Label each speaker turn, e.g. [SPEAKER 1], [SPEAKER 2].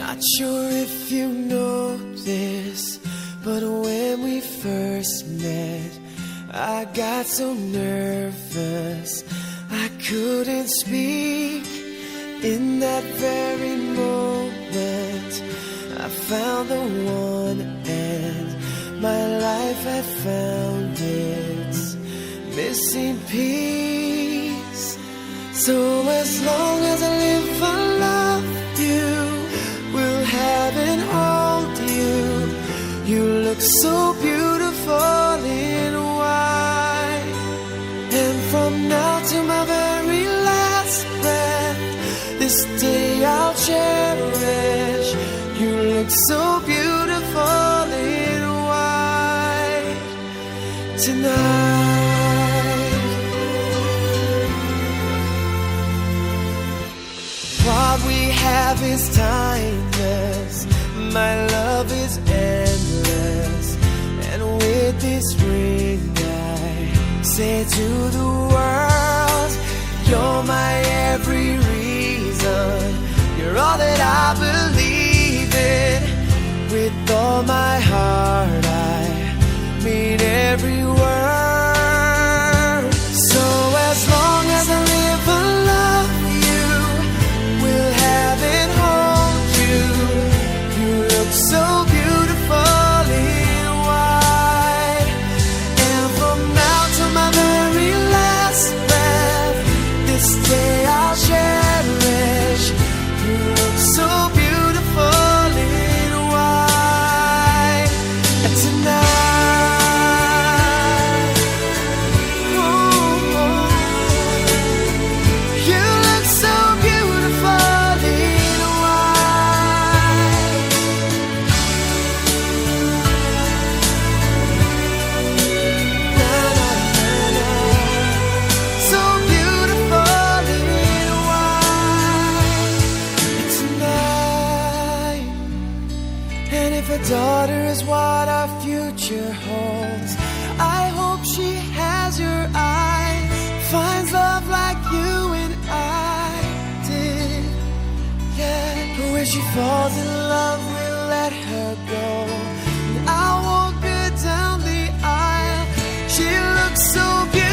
[SPEAKER 1] Not sure if you know this, but when we first met, I got so nervous I couldn't speak. In that very moment, I found the one, and my life had found its missing piece. So as long as I live, I love you, will have and hold you. You look so beautiful in white, and from now to my very last breath, this day I'll cherish. You look so beautiful in white tonight. What we have is timeless, my love is endless, and with this ring I say to the world, you're my every reason, you're all that I believe in. With all my heart I mean every word. So as long as I live, I love you, will have and hold you. You look so beautiful in white, and from now to my very last breath, this day I'll cherish. You look so beautiful in white tonight. Oh, you look so beautiful in white. Na, na, na, na. So beautiful in white tonight. And if a daughter is what our future holds, I hope she has your eyes, finds love like you and I did. Yeah, but when she falls in love, we'll let her go, and I'll walk her down the aisle. She looks so beautiful